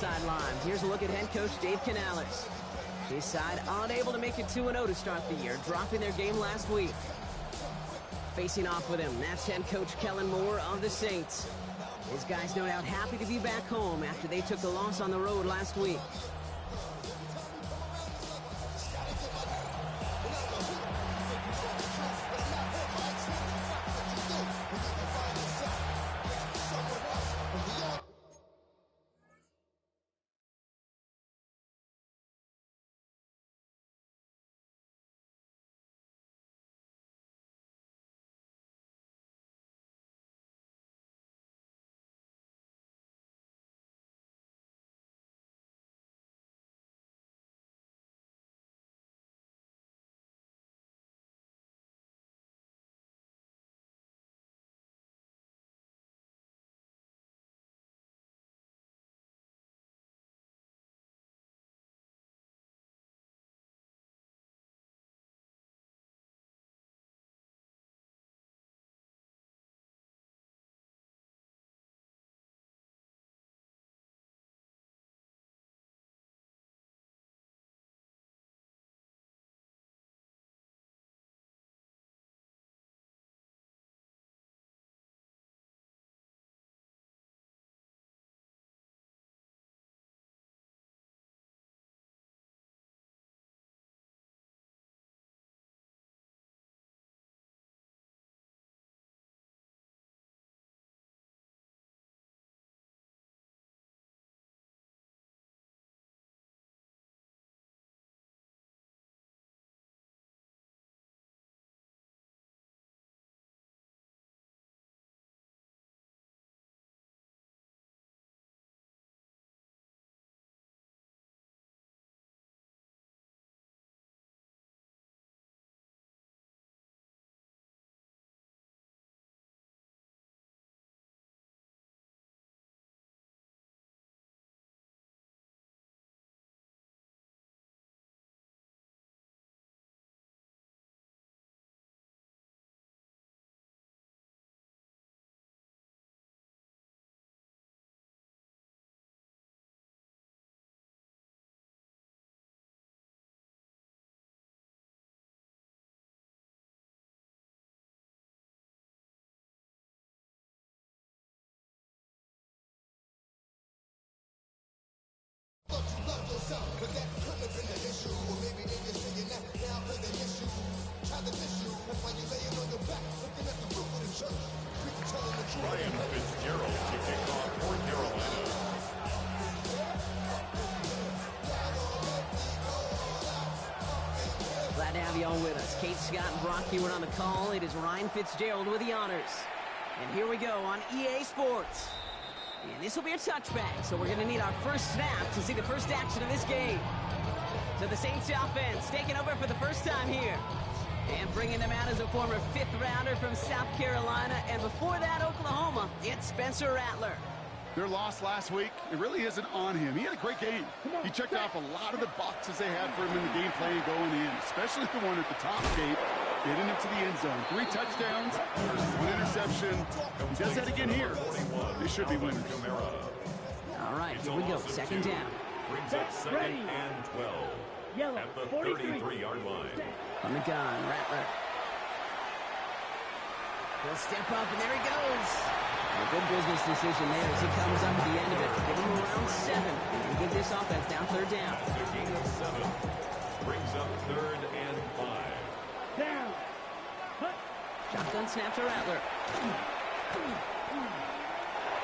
sideline. Here's a look at head coach Dave Canales. His side unable to make it 2-0 to start the year, dropping their game last week. Facing off with him, that's head coach Kellen Moore of the Saints. His guys no doubt happy to be back home after they took the loss on the road last week. Ryan Fitzgerald to kick off for Carolina. Glad to have you all with us. Kate Scott and Brock Hewitt on the call. It is Ryan Fitzgerald with the honors. And here we go on EA Sports. And this will be a touchback, so we're going to need our first snap to see the first action of this game. So the Saints offense taking over for the first time here. And bringing them out as a former fifth-rounder from South Carolina. And before that, Oklahoma, it's Spencer Rattler. Their loss last week, it really isn't on him. He had a great game. He checked off a lot of the boxes they had for him in the game plan going in, especially the one at the top gate, getting into the end zone. 3 touchdowns, 1 interception. He does that again here. They should be winners. All right, here we go. Second down. Brings up second and 12 at the 33-yard line. On the gun, Rattler. He'll step up, and there he goes. A good business decision there as he comes up at the end of it. Give him around 7 and give this offense down third down. The gain of 7 brings up third and 5. Down. Shotgun snap to Rattler.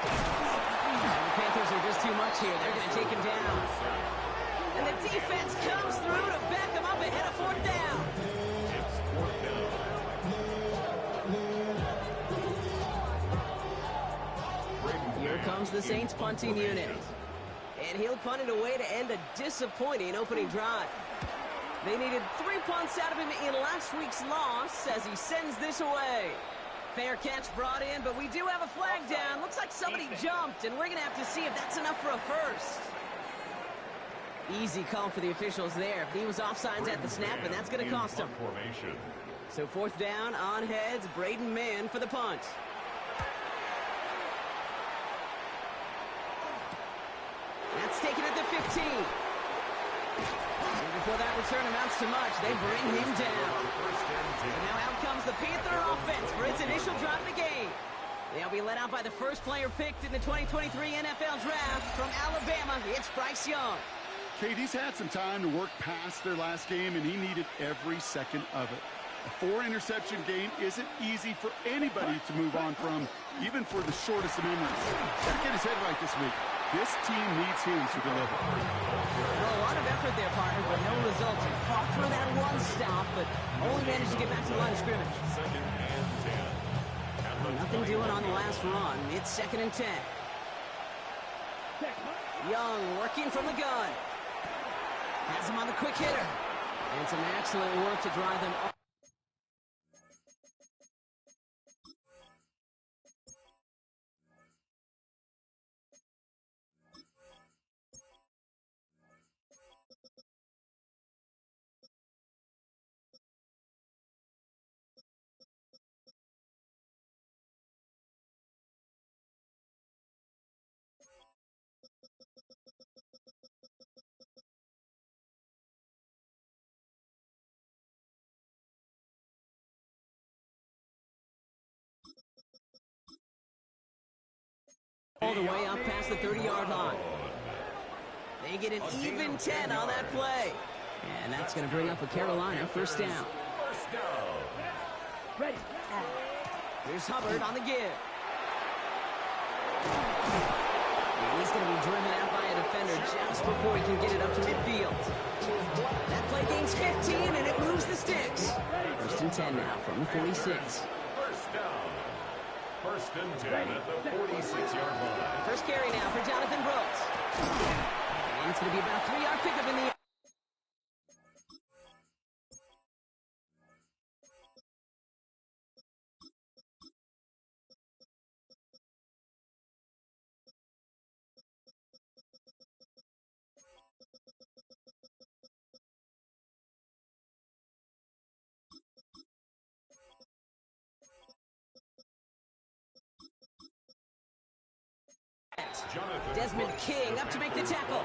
The Panthers are just too much here. They're going to take him down. And the defense comes through to back him up ahead of fourth down. It's fourth down. Here comes the Saints punting unit. And he'll punt it away to end a disappointing opening drive. They needed 3 punts out of him in last week's loss as he sends this away. Fair catch brought in, but we do have a flag down. Looks like somebody jumped, and we're going to have to see if that's enough for a first. Easy call for the officials there. He was offsides at the snap, and that's going to cost him. So fourth down, on heads, Braden Mann for the punt. That's taken And before that return amounts to much, they bring him down. And now out comes the Panther offense for its initial drive of the game. They'll be led out by the first player picked in the 2023 NFL Draft from Alabama. It's Bryce Young. KD's had some time to work past their last game, and he needed every second of it. A 4-interception game isn't easy for anybody to move on from, even for the shortest of memories. Got to get his head right this week. This team needs him to deliver. Well, a lot of effort there, partner, but no results. He fought for that one stop, but only managed to get back to the line of scrimmage. Nothing doing on the last run. It's 2nd and 10. Young working from the gun. Has him on the quick hitter. And some excellent work to drive them up. All the way up past the 30-yard line. They get an even 10 on that play. And that's going to bring up a Carolina first down. Ready. Here's Hubbard on the give. And he's going to be driven out by a defender just before he can get it up to midfield. That play gains 15, and it moves the sticks. First and 10 now from the 46. First and 10 at the 46-yard line. First carry now for Jonathan Brooks. And it's going to be about a 3-yard pickup in the air. Desmond King up to make the tackle.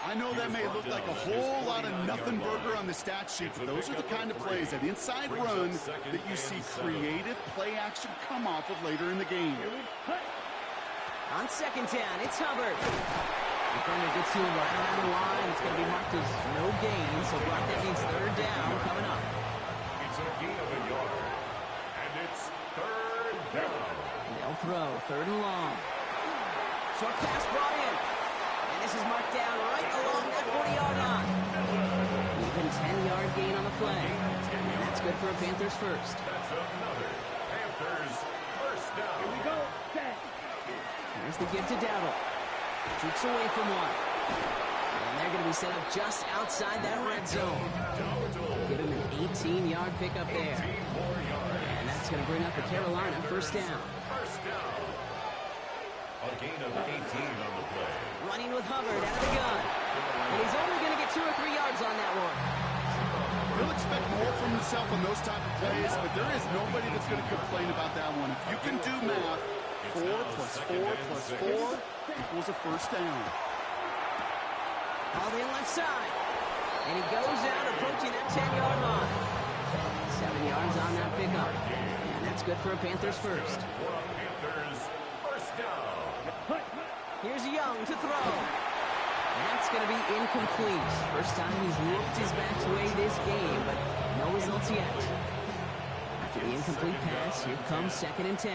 I know that may look like a whole lot of nothing burger on the stat sheet, but those are the kind of plays, that inside run, that you see creative play action come off of later in the game. On 2nd down, it's Hubbard. Defender gets to him right around the line. It's going to be marked as no gain, so Brock, that means 3rd down coming up. It's a gain of a yard, and it's 3rd down. They'll throw 3rd and long. Short pass brought in. And this is marked down right along that 40-yard line. Even 10-yard gain on the play. And that's good for a Panthers first. That's another Panthers first down. Here we go. Here's the give to Dowdle. Shoots away from one. And they're going to be set up just outside that red zone. Give him an 18-yard pickup there. And that's going to bring up a Carolina first down. First down. A gain of 18 on the play. Running with Hubbard out of the gun. And he's only going to get 2 or 3 yards on that one. He'll expect more from himself on those type of plays, but there is nobody that's going to complain about that one. If you can do math, 4 plus 4 plus 4 equals a first down. All the left side. And he goes out approaching that 10-yard line. 7 yards on that pickup. And that's good for a Panthers first. Panthers first down. Here's Young to throw. That's going to be incomplete. First time he's looked his best way this game, but no results yet. After the incomplete pass, here comes 2nd and 10.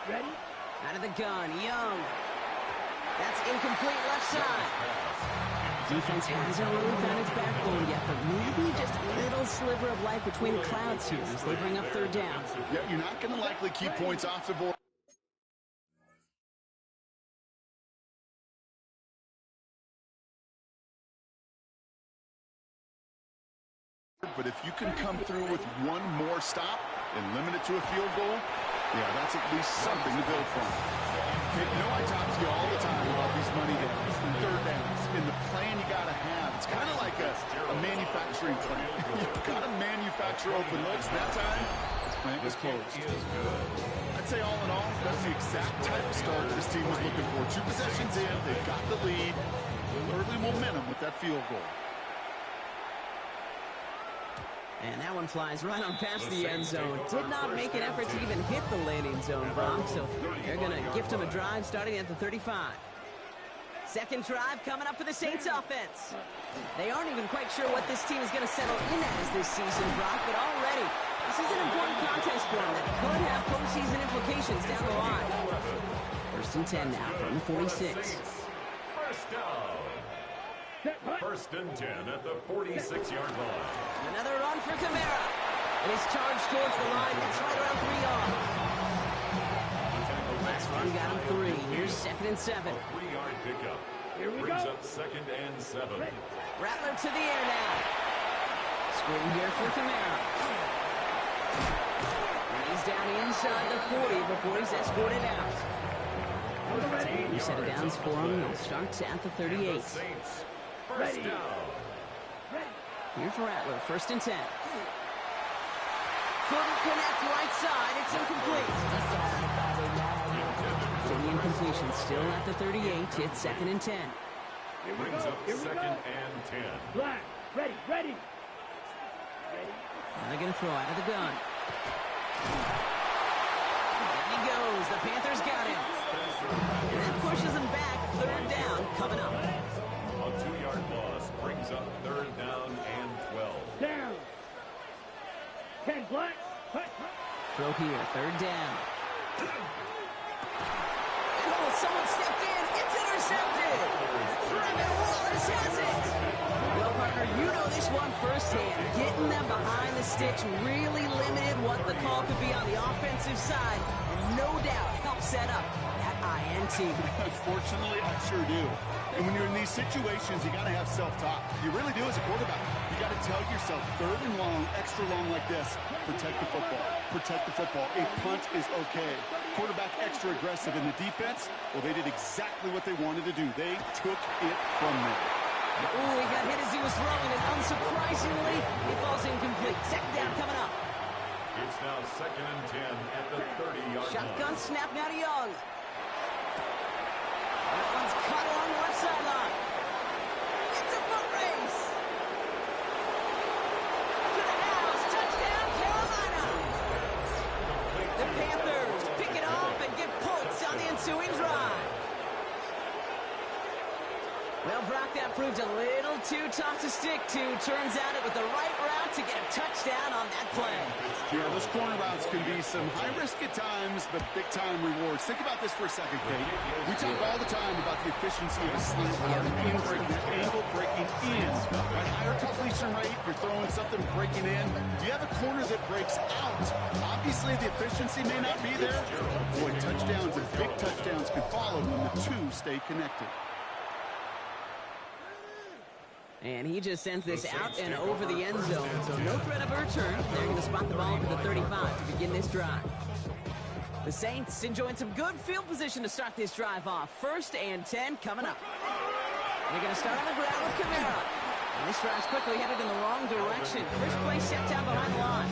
Ready? Out of the gun, Young. That's incomplete left side. Defense hasn't really found its backbone yet, but maybe just a little sliver of light between the clouds here as they bring up 3rd down. Yeah, you're not going to likely keep points off the board. But if you can come through with one more stop and limit it to a field goal, yeah, that's at least something to build from. Okay, you know I talk to you all the time about these money downs and 3rd downs and the plan you got to have. It's kind of like a manufacturing plant. You've got to manufacture open looks. That time, the plant was closed. I I'd say all in all, that's the exact type of start this team was looking for. 2 possessions in, they've got the lead. Early momentum with that field goal. And that one flies right on past the end zone. Did not make an effort to even hit the landing zone, Brock. So they're going to gift him a drive starting at the 35. Second drive coming up for the Saints offense. They aren't even quite sure what this team is going to settle in as this season, Brock, but already this is an important contest for them that could have postseason implications down the line. First and 10 now from the 46. First down. First and 10 at the 46-yard line. Another run for Kamara. And he's charged towards the line. That's right around 3 yards. Last run got him 3. Here's second and 7. A 3-yard pickup. Here we Brings go. up second and 7. Rattler to the air now. Screen here for Kamara. And he's down inside the 40 before he's escorted out. You set it downs for him. He'll start at the 38. Saints. First down. Here for Rattler, first and 10. Couldn't connect right side. It's incomplete. So the incompletion still at the 38. It's second and 10. Brings up second and 10. Black, ready. And they're going to throw out of the gun. There he goes. The Panthers got him. And that pushes him back. Third down coming up. A 2-yard loss brings up third down and 12. Down. 10 black. Throw here, third down. Oh, someone stepped in. It's intercepted. Trevor Wallace has it. Well, partner, you know this one firsthand. Getting them behind the sticks really limited what the call could be on the offensive side, and no doubt helped set up that INT. Unfortunately, I sure do. And when you're in these situations, you got to have self-talk. You really do as a quarterback. You got to tell yourself, third and long, extra long like this, protect the football. Protect the football. A punt is okay. Quarterback extra aggressive in the defense. Well, they did exactly what they wanted to do. They took it from them. Ooh, he got hit as he was throwing, and unsurprisingly, he falls incomplete. Second down coming up. It's now second and 10 at the 30-yard line. Shotgun snap now to Young. That one's caught along the left sideline. It's a foot race. To the house. Touchdown, Carolina. The Panthers pick it off and get points on the ensuing drive. Well, Brock, that proved a little too tough to stick to. Turns out it was the right route to get a touchdown on that play. Yeah, those corner routes can be some high risk at times, but big time rewards. Think about this for a second, Kate. We talk all the time about the efficiency of a slant route, in breaking, angle breaking in. Right, higher completion rate, you're throwing something breaking in. You have a corner that breaks out. Obviously, the efficiency may not be there. Boy, touchdowns and big touchdowns can follow when the two stay connected. And he just sends this out and over the end zone. So no threat of a return. They're going to spot the ball at the 35 to begin this drive. The Saints enjoying some good field position to start this drive off. First and 10 coming up. They're going to start on the ground with Kamara. And this drive's quickly headed in the wrong direction. First play set down behind the line.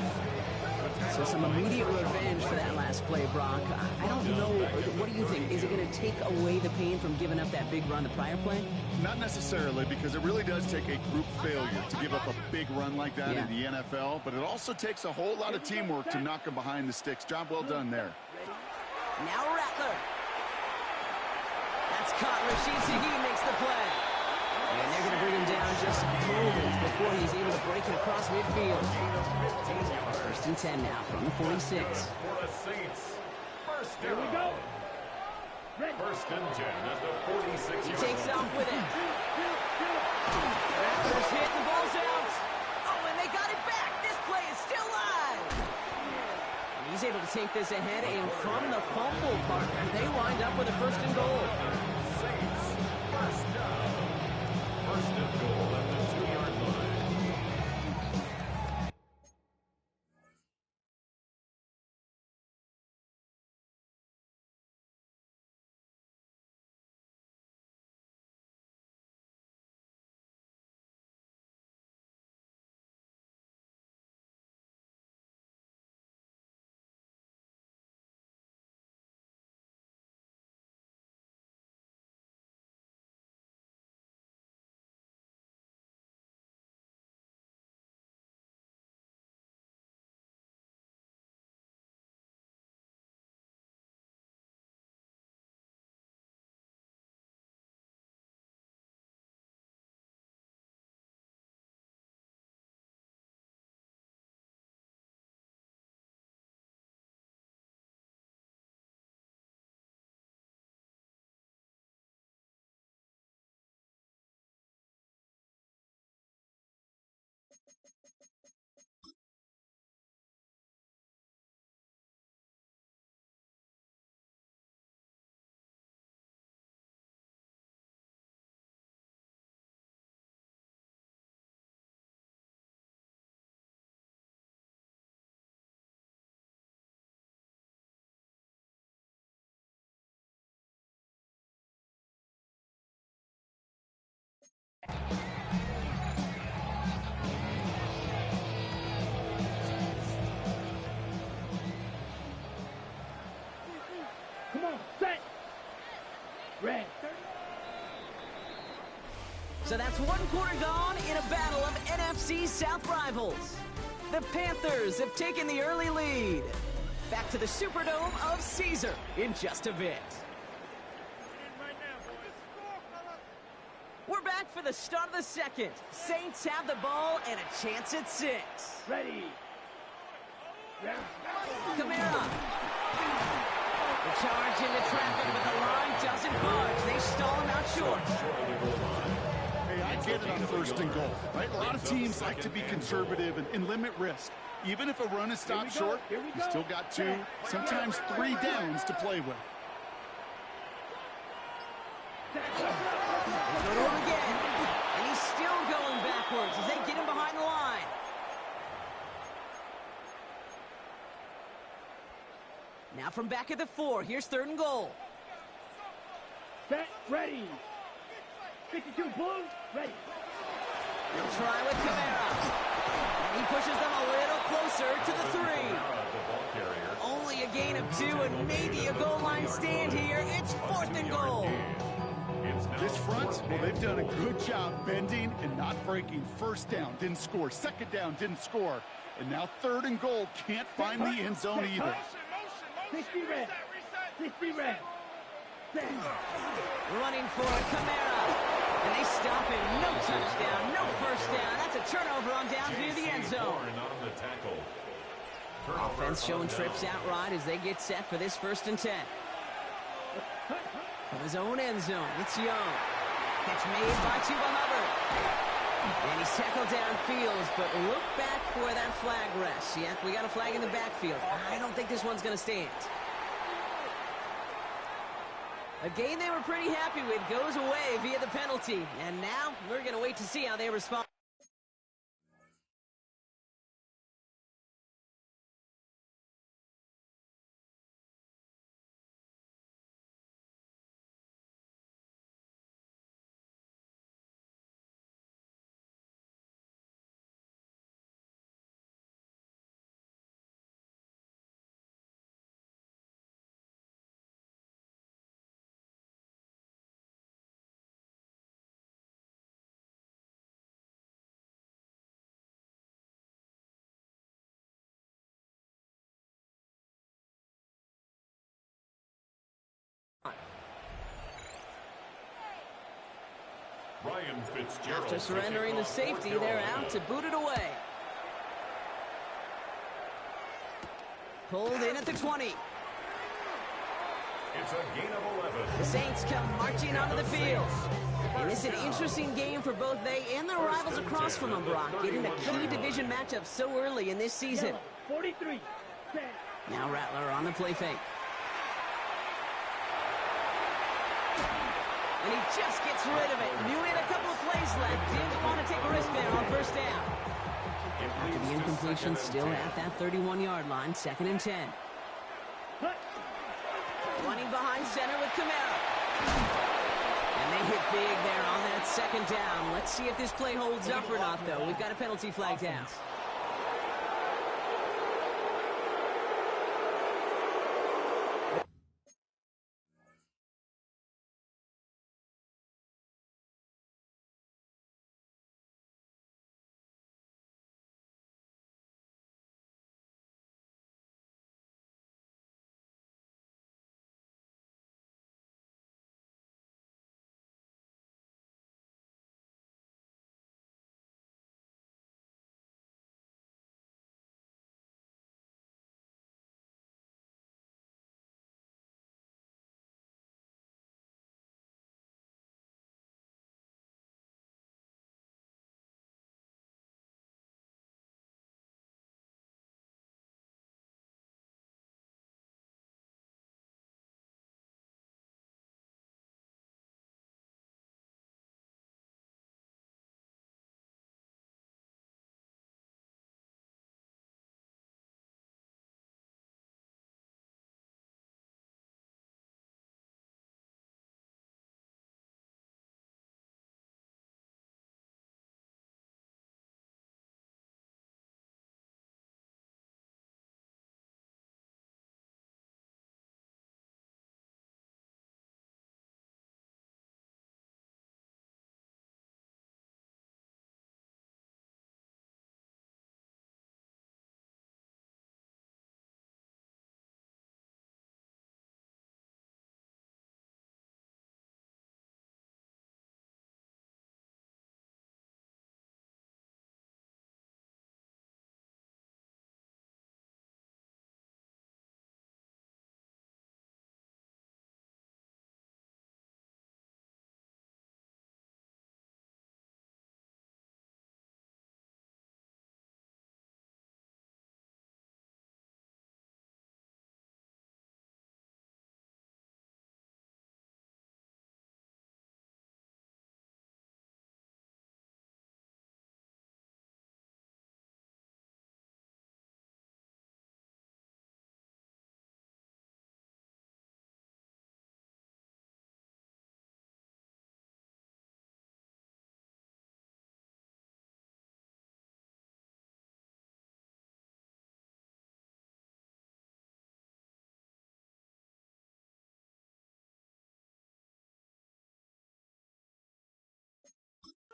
So some immediate revenge for that last play, Brock. I don't know. What do you think? Is it going to take away the pain from giving up that big run the prior play? Not necessarily, because it really does take a group failure to give up a big run like that in the NFL, but it also takes a whole lot of teamwork to knock them behind the sticks. Job well done there. Now Rattler. That's caught. Rashid Shaheed makes the play. And they're going to bring him down just moments before he's able to break it across midfield. First and 10 now from the 46. For the Saints. First down. Here we go. First and 10 at the 46. He takes off with it. Rattler's hit. The ball's out. Oh, and they got it back. This play is still live. And he's able to take this ahead, and from the fumble partner, they wind up with a first and goal. Saints. First down. First and goal at the 2-yard line. So that's one quarter gone in a battle of NFC South rivals. The Panthers have taken the early lead. Back to the Superdome of Caesar in just a bit. We're back for the start of the second. Saints have the ball and a chance at 6. Ready. Yeah. Kamara. The charge into traffic, but the line doesn't budge. They stall him out short. Hey, I get it on first and goal, right? A lot of teams like to be conservative and limit risk. Even if a run is stopped short, you still got 2, sometimes 3 downs to play with. They go to him again, and he's still going backwards as they get him behind the line. Now from back at the 4, here's 3rd and goal. Set, ready. 52 blue, ready. He'll try with Kamara. And he pushes them a little closer to the 3. Only a gain of 2 and maybe a goal line stand here. It's 4th and goal. This front, well, they've done a good job bending and not breaking. First down, didn't score. Second down, didn't score. And now 3rd and goal, can't find the end zone either. 60 red. 60 red. Set. Running for it, Kamara. And they stop him. No touchdown, no first down. That's a turnover on down near the end zone. Offense showing trips out right as they get set for this 1st and 10. From his own end zone, it's Young. Catch made by Chuba Hubbard. And he's tackled downfield, but look back where that flag rests. Yeah, we got a flag in the backfield. I don't think this one's going to stand. A game they were pretty happy with goes away via the penalty. And now we're going to wait to see how they respond. After surrendering the safety, they're out to boot it away. Pulled in at the 20. It's a gain of 11. The Saints come marching onto the field. And it's an interesting game for both they and their rivals across from them, Brock, getting a key division matchup so early in this season. 43. Set. Now Rattler on the play fake. And he just gets rid of it. Knew he had a couple of plays left. Didn't want to take a risk there on first down. After the incompletion, still at that 31-yard line, 2nd and 10. Running behind center with Kamara. And they hit big there on that 2nd down. Let's see if this play holds up or not, though. We've got a penalty flag down.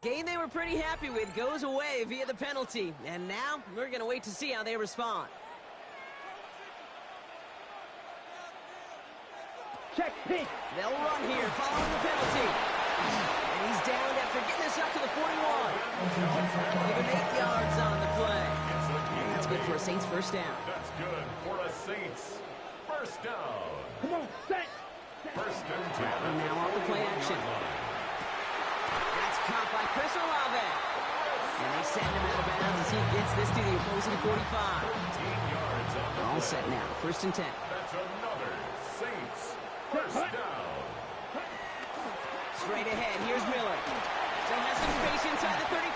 Game they were pretty happy with goes away via the penalty. And now we're going to wait to see how they respond. Check pitch. They'll run here following the penalty. And he's down after getting this up to the 41. Give him 8 yards on the play. And that's good for a Saints first down. That's good for a Saints first down. Come on, set. First and 10. And now off the play action. That's caught by Chris Olave. And they send him out of bounds as he gets this to the opposing 45. 13 yards on the All play. set now. First and 10. That's another Saints first down. Straight ahead, here's Miller. Still has some space inside the 35.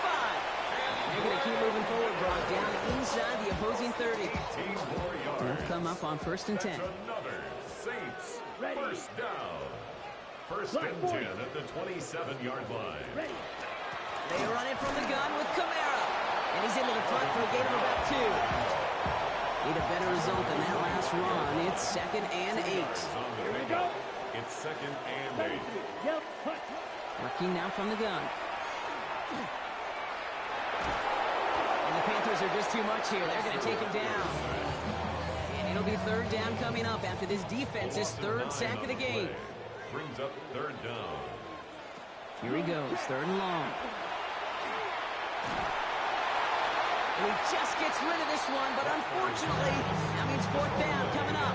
They're going to keep moving forward, brought down inside the opposing 30. 18 more yards. They'll come up on first and 10. That's another Saints Ready. first down. First and 10 at the 27-yard line. Ready. They run it from the gun with Kamara. And he's into the front for a gain of about 2. Need a better result than that last run. It's 2nd and 8. Here we go. It's 2nd and 8. Yep, cut. Working now from the gun. And the Panthers are just too much here. They're going to take him down. And it'll be 3rd down coming up after this defense's 3rd sack of the game. Brings up 3rd down. Here he goes, 3rd and long. And he just gets rid of this one, but unfortunately, that means 4th down coming up.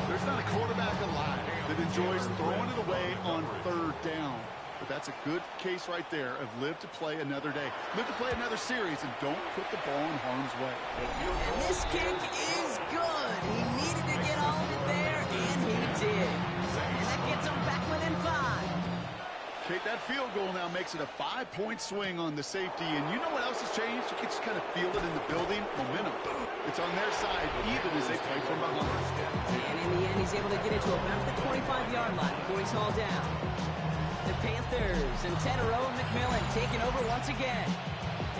There's not a quarterback alive that enjoys throwing it away on 3rd down. But that's a good case right there of live to play another day. Live to play another series and don't put the ball in harm's way. And this kick is good. He needed to get all of it there, and he did. And that gets him back within 5. Kate, that field goal now makes it a 5-point swing on the safety. And you know what else has changed? You can just kind of feel it in the building. Momentum. It's on their side, even as they play from behind. And in the end, he's able to get into about the 25-yard line before he's hauled down. The Panthers and Tenero and McMillan taking over once again.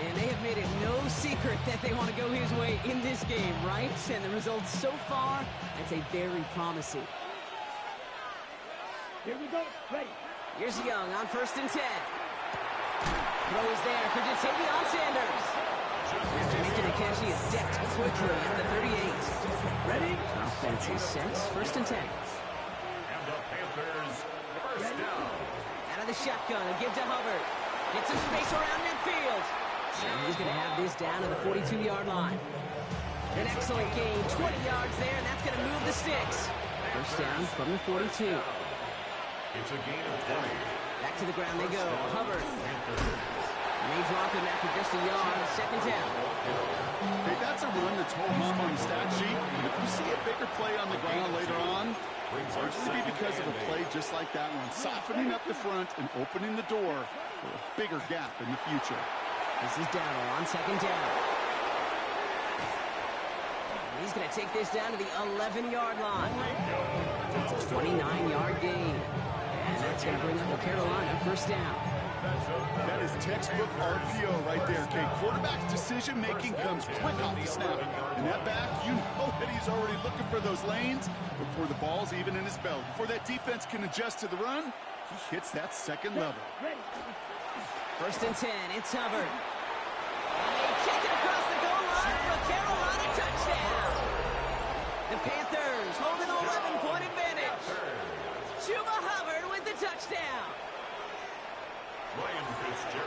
And they have made it no secret that they want to go his way in this game, right? And the results so far, I'd say very promising. Here we go. Ready. Here's Young on 1st and 10. Throw is there for Jatavion Sanders. After making a catch, he is decked quickly at the 38. Ready. Offense is set. 1st and 10. And the Panthers first down. Out of the shotgun, a give to Hubbard. Gets some space around midfield. And he's going to have this down to the 42-yard line. An excellent gain, 20 yards there, and that's going to move the sticks. First down from the 42. It's a gain of 20. Back to the ground they go. Hubbard. And they drop him after just a yard. 2nd down. Hey, that's a run that's home on the stat sheet. And if you see a bigger play on the ground later on, it's largely be because of a play just like that one. Softening up the front and opening the door for a bigger gap in the future. This is Dowdle on 2nd down. And he's going to take this down to the 11-yard line. It's a 29-yard gain. And that's going to bring up the Carolina first down. That is textbook RPO right there, Kate. Quarterback's decision-making comes quick off the snap. And that back, you know that he's already looking for those lanes before the ball's even in his belt. Before that defense can adjust to the run, he hits that 2nd level. Ready. 1st and 10, it's Hubbard. And they kick it across the goal line for a Carolina touchdown. The Panthers hold an 11-point advantage. Chuba Hubbard with the touchdown.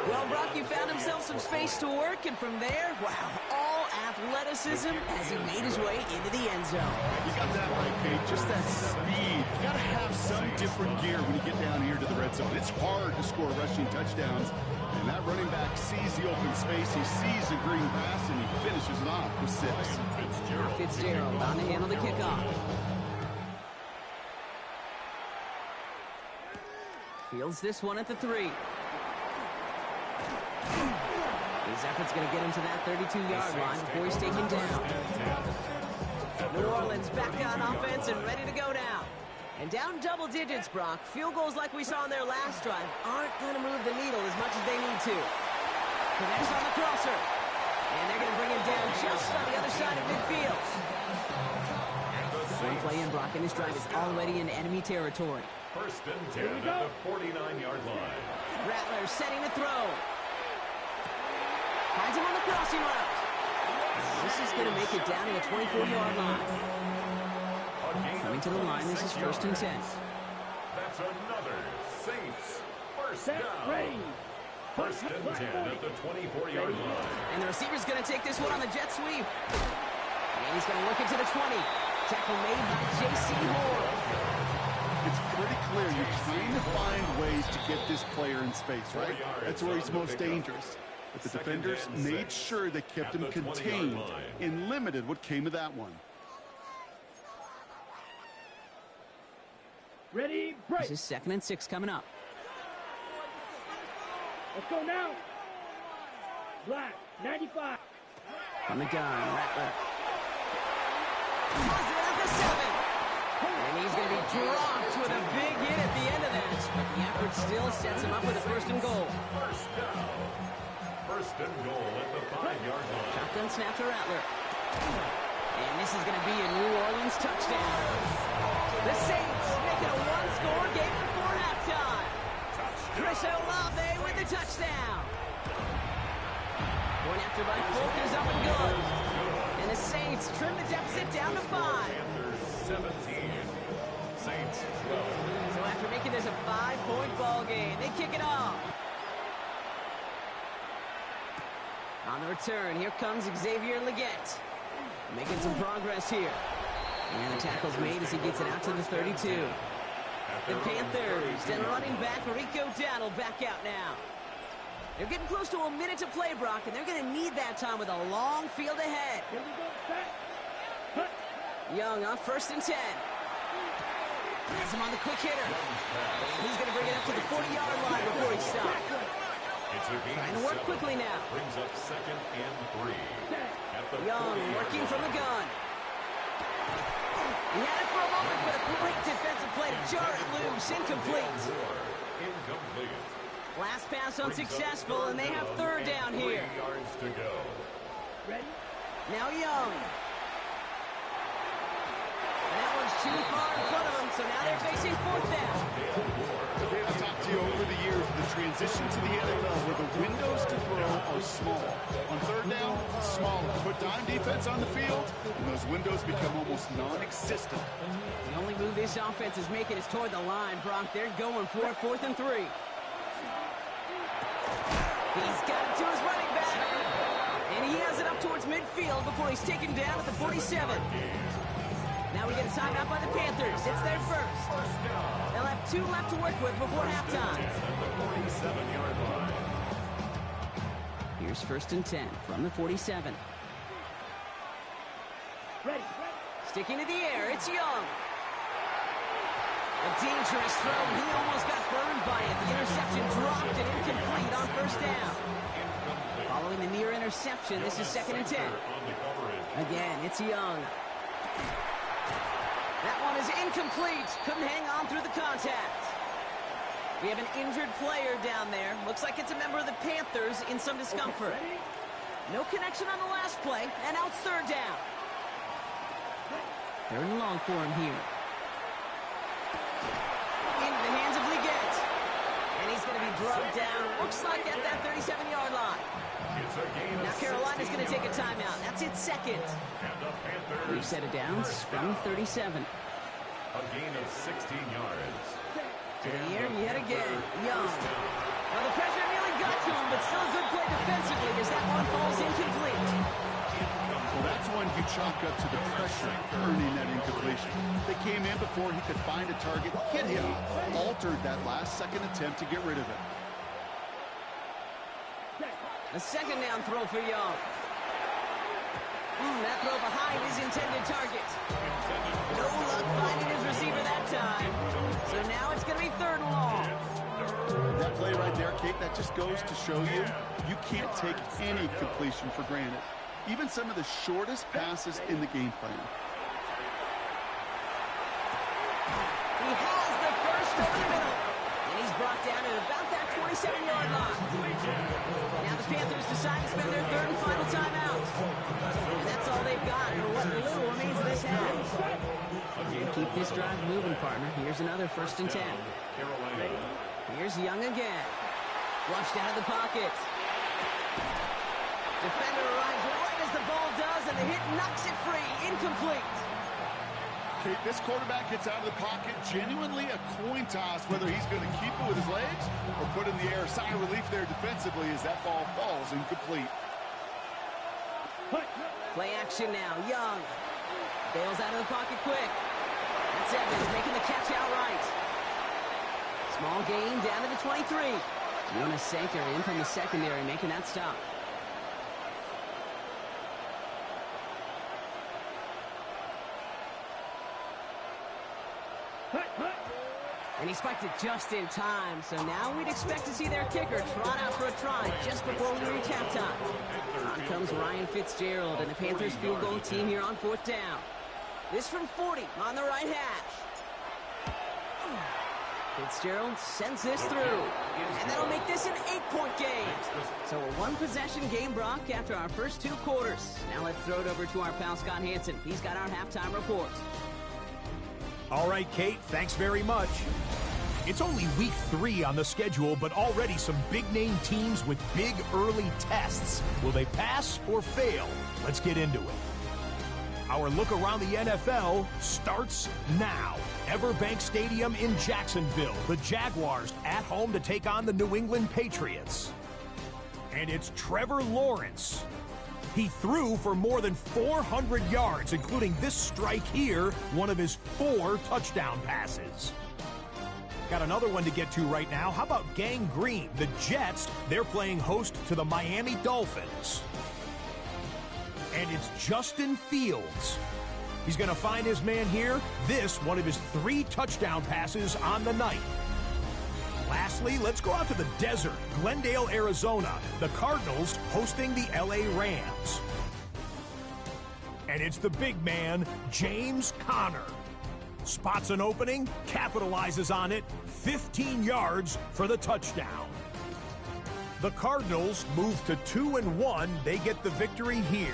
Well, Brock, he found himself some space to work, and from there, wow, all athleticism as he made his way into the end zone. You got that right, Kate. Just that speed. You got to have some different gear when you get down here to the red zone. It's hard to score rushing touchdowns. And that running back sees the open space, he sees the green grass, and he finishes it off with 6. Now Fitzgerald on to handle the kickoff. Fields this one at the 3. His effort's going to get him to that 32-yard line before he's taken down. New Orleans back on offense and ready to go now. And down double digits, Brock. Field goals like we saw on their last drive aren't going to move the needle as much as they need to. Connects on the crosser. And they're going to bring him down just on the other side of midfield. One play in, Brock, and this drive is already in enemy territory. 1st and 10 at the 49-yard line. Rattler setting to throw. Finds him on the crossing route. This is going to make it down to the 24-yard line. Coming to the line, this is 1st and 10. That's another Saints first Set, down. ready. 1st and 10 at the 24-yard line. And the receiver's going to take this one on the jet sweep. And he's going to look into the 20. Tackle made by J.C. Horn. It's pretty clear you're trying to find ways to get this player in space, right? That's where he's most dangerous. But the defenders made sure they kept him contained and limited what came of that one. Ready, break. This is 2nd and 6 coming up. Let's go now. Black, 95. From the gun, Rattler. Buzzes it at the 7. And he's going to be dropped with a big hit at the end of that. But the effort still sets him up with a 1st and goal. First down. 1st and goal at the 5-yard line. Shotgun snap to Rattler. And this is going to be a New Orleans touchdown. The Saints make it a one-score game before halftime. Chris Olave with the touchdown. Point after by Folk is up and good. And the Saints trim the deficit down to 5. Panthers 17. Saints 12. So after making this a 5-point ball game, they kick it off. On the return, here comes Xavier Legette. Making some progress here. And the tackle's made as he gets it out to the 32. The Panthers and running back Rico Dowdle back out now. They're getting close to a minute to play, Brock, and they're going to need that time with a long field ahead. Here we go, set. Cut. Young on 1st and 10. Has him on the quick hitter. And he's going to bring it up to the 40-yard line before he stops. It's a game Trying to work quickly now. Brings up 2nd and 3. At the Young 40-yard working from the line. gun. He had it for a moment, but a great defensive play to jar it loose. Incomplete. Incomplete. Last pass unsuccessful, and they have 3rd down here. 3 yards to go. Ready? Now Young. And that one's too far in front of him, so now they're facing 4th down. I've talked to you over the years, the transition to the NFL where the windows to throw are small. On 3rd down, smaller. Put dime defense on the field, and those windows become almost non-existent. The only move this offense is making is toward the line, Brock. They're going for it, 4th and 3. He's got it to his running back. And he has it up towards midfield before he's taken down at the 47. Now we get a timeout by the Panthers. It's their first. They'll have 2 left to work with before halftime. Here's 1st and 10 from the 47. Ready. Sticking to the air, it's Young. A dangerous throw. He almost got burned by it. The interception dropped and incomplete on 1st down. Following the near interception, this is 2nd and 10. Again, it's Young. That one is incomplete. Couldn't hang on through the contact. We have an injured player down there. Looks like it's a member of the Panthers in some discomfort. No connection on the last play, and now it's 3rd down. 3rd and long for him here. Into the hands of Legette. And he's going to be drugged down. Looks like at that 37-yard line. Now Carolina's going to take a timeout. That's its 2nd. We've set it down from 37. A gain of 16 yards. To the air yet again. Young. Well, the pressure nearly got to him, but still a good play defensively as that one falls incomplete. Well, that's one you chalk up to the pressure earning that incompletion. They came in before he could find a target, hit him, altered that last-second attempt to get rid of it. A 2nd down throw for Young. That throw behind his intended target. No luck finding his receiver that time. So now it's going to be 3rd and long. That play right there, Kate, that just goes to show you, you can't take any completion for granted. Even some of the shortest passes in the game plan. He has the first over the middle. And he's brought down at about that 27-yard line. Now the Panthers decide to spend their 3rd and final timeout. And that's all they've got for what little remains of this half. And keep this drive moving, partner. Here's another 1st and 10. Here's Young again. Flushed out of the pocket. Defender arrives right as the ball does, and the hit knocks it free. Incomplete. Okay, this quarterback gets out of the pocket. Genuinely a coin toss whether he's going to keep it with his legs or put it in the air. Sigh of relief there defensively as that ball falls incomplete. Play action now. Young bails out of the pocket quick. That's Evans making the catch outright. Small gain down to the 23. Jonas Sanker in from the secondary making that stop. And he spiked it just in time, so now we'd expect to see their kicker trot out for a try just before we reach halftime. On comes Ryan Fitzgerald and the Panthers field goal team here on 4th down. This from 40 on the right hash. Fitzgerald sends this through, and that'll make this an 8-point game. So a one-possession game, Brock, after our first 2 quarters. Now let's throw it over to our pal Scott Hansen. He's got our halftime report. All right, Kate, thanks very much. It's only week 3 on the schedule, but already some big-name teams with big early tests. Will they pass or fail? Let's get into it. Our look around the NFL starts now. Everbank Stadium in Jacksonville. The Jaguars at home to take on the New England Patriots. And it's Trevor Lawrence. He threw for more than 400 yards, including this strike here, one of his 4 touchdown passes. Got another one to get to right now. How about Gang Green? The Jets, they're playing host to the Miami Dolphins. And it's Justin Fields. He's going to find his man here. This, one of his 3 touchdown passes on the night. Lastly, let's go out to the desert, Glendale, Arizona. The Cardinals hosting the LA Rams. And it's the big man, James Conner. Spots an opening, capitalizes on it, 15 yards for the touchdown. The Cardinals move to 2-1. They get the victory here.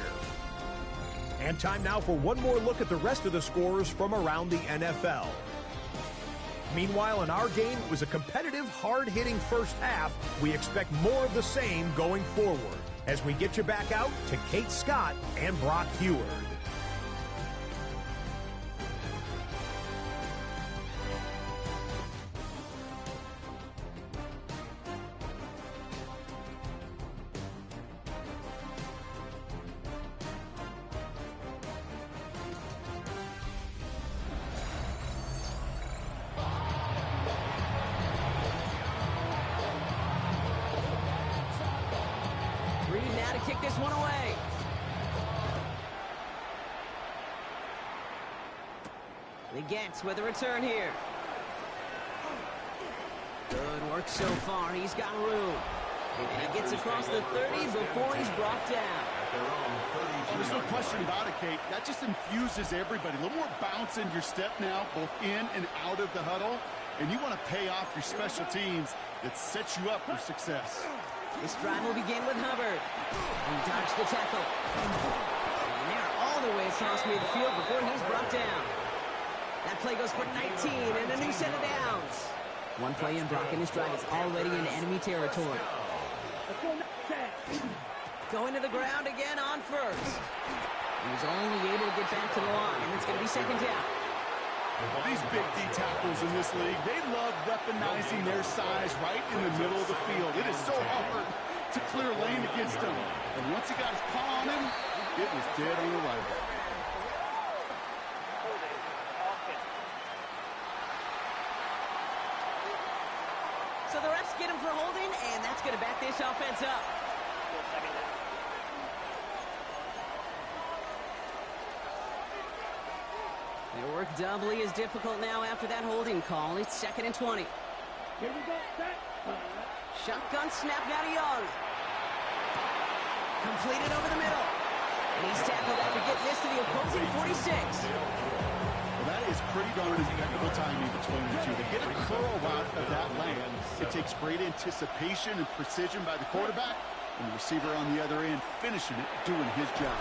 And time now for one more look at the rest of the scores from around the NFL. Meanwhile, in our game, it was a competitive, hard-hitting first half. We expect more of the same going forward as we get you back out to Kate Scott and Brock Heward. Kick this one away. The Gets with a return here. Good work so far. He's got room. And he gets across the 30 before he's brought down. There's no question about it, Kate. That just infuses everybody. A little more bounce in your step now, both in and out of the huddle. And you want to pay off your special teams that sets you up for success. This drive will begin with Hubbard. He dodged the tackle. And they're all the way across midfield before he's brought down. That play goes for 19 and a new set of downs. One play in, Brock, and his drive is already in enemy territory. Going to the ground again on first. He was only able to get back to the line, and it's going to be second down. These big D tackles in this league, they love weaponizing their size right in the middle of the field. It is so hard to clear lane against him. And once he got his paw on him, it was dead on arrival. So the refs get him for holding, and that's going to back this offense up. Their work doubly as difficult now after that holding call. It's 2nd and 20. Here we go, set. Shotgun snap now to Young. Completed over the middle. And he's tackled after getting this to the opposing 46. Well, that is pretty darn impeccable timing between the two. To get a curl route of that land, it takes great anticipation and precision by the quarterback, and the receiver on the other end finishing it, doing his job.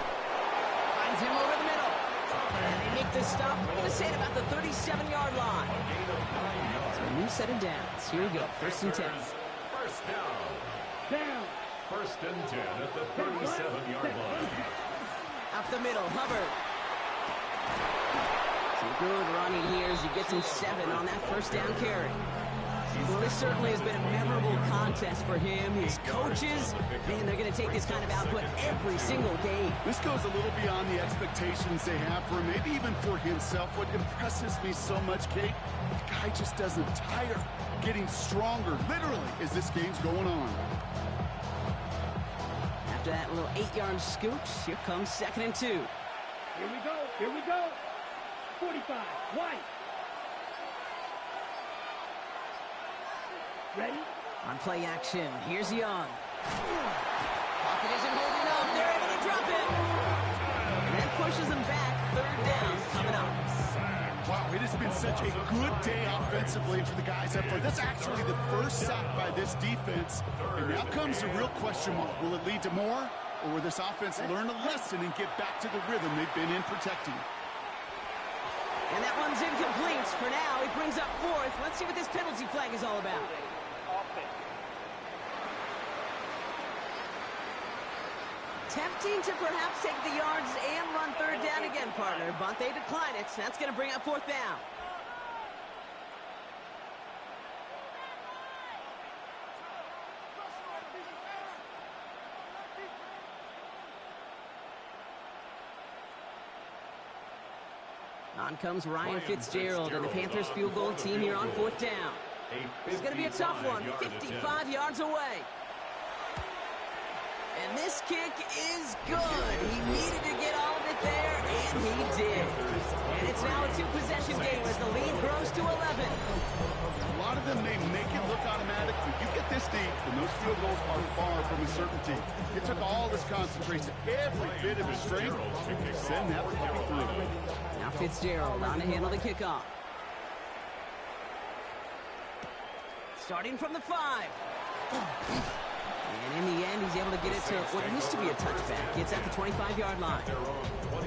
Finds him over the middle. And they make this stop, we're going to say at about the 37-yard line. So a new set of downs. Here we go, 1st and 10. down. Down. First and 10 at the 37-yard line. Up the middle, Hubbard. Some good running here as he gets him 7 on that first down carry. Well, this certainly has been a memorable contest for him. His coaches, man, they're going to take this kind of output every single game. This goes a little beyond the expectations they have for him, maybe even for himself. What impresses me so much, Kate, the guy just doesn't tire, getting stronger, literally, as this game's going on. After that little 8-yard scooch, here comes 2nd and 2. Here we go. Here we go. 45. White. Ready? On play action, here's Young. Pocket isn't holding up. They're able to drop it. And that pushes them back. 3rd down coming up. Wow, it has been such a good day offensively for the guys up front. That's actually the first sack by this defense. And now comes the real question mark. Will it lead to more? Or will this offense learn a lesson and get back to the rhythm they've been in protecting? And that one's incomplete. For now, it brings up 4th. Let's see what this penalty flag is all about. Tempting to perhaps take the yards and run 3rd down again, partner, but they decline it. That's going to bring up 4th down. On comes Ryan Fitzgerald and the Panthers field goal team here on 4th down. It's going to be a tough one, 55 yards away. And this kick is good. He needed to get all of it there, and he did. And it's now a 2-possession game as the lead grows to 11. A lot of them may make it look automatic, but you get this deep, and those field goals are far from a certainty. It took all this concentration, every bit of his strength, to send that puppy through. Now Fitzgerald on to handle the kickoff. Starting from the 5. And in the end, he's able to get it to what used to be a touchback. It's at the 25-yard line.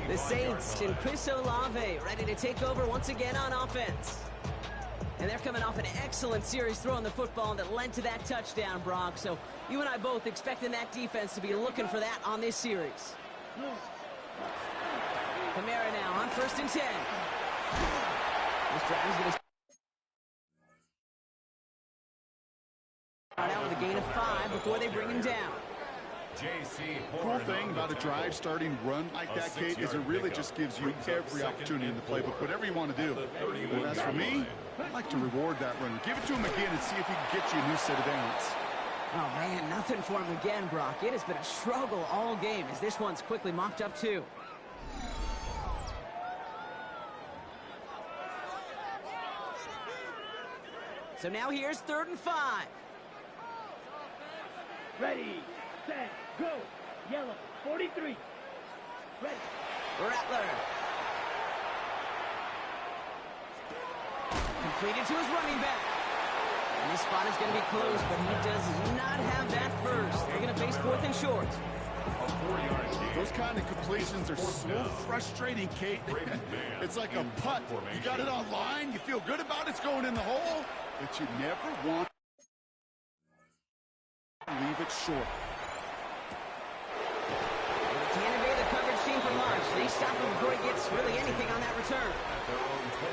The Saints and Chris Olave ready to take over once again on offense. And they're coming off an excellent series throwing the football that led to that touchdown, Brock. So you and I both expecting that defense to be looking for that on this series. Kamara now on 1st and 10. This drive is going to start out with a gain of 5 before they bring him down. Cool thing about a drive starting run like that, Kate, is it really just gives you every opportunity in the playbook, whatever you want to do. Well, as for me, I'd like to reward that runner. Give it to him again and see if he can get you a new set of downs. Oh, man, nothing for him again, Brock. It has been a struggle all game as this one's quickly mopped up, too. So now here's 3rd and 5. Ready, set, go. Yellow, 43. Ready. Rattler. Completed to his running back. And this spot is going to be close, but he does not have that first. They're going to face 4th and short. Those kind of completions are so frustrating, Kate. It's like a putt. You got it on line, you feel good about it's going in the hole, but you never want to leave it short. They can't evade the coverage team from Marsh. They stop him before he gets really anything on that return.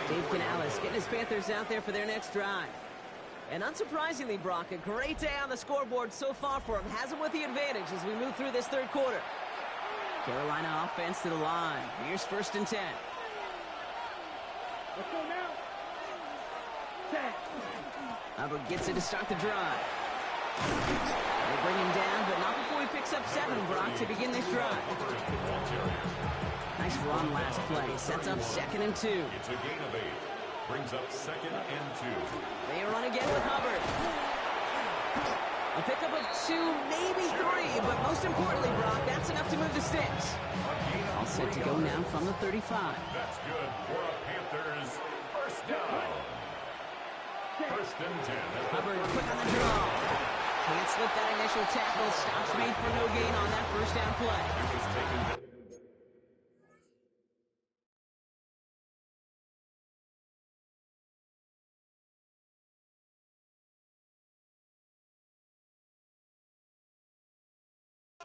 Dave Canales getting his Panthers out there for their next drive. And unsurprisingly, Brock, a great day on the scoreboard so far for him. Has him with the advantage as we move through this 3rd quarter. Carolina offense to the line. Here's 1st and 10. Let's go now. 10. Hubbard gets it to start the drive. They bring him down, but not before he picks up 7, Brock, to begin this drive. Nice run last play. Sets up 2nd and 2. It's a gain of 8. Brings up 2nd and 2. They run again with Hubbard. A pickup of 2, maybe 3, but most importantly, Brock, that's enough to move the sticks. All set to go now from the 35. That's good for a Panthers first down. 1st and 10. Hubbard quick on the draw. Can't slip that initial tackle. Stops made for no gain on that first down play. It was taken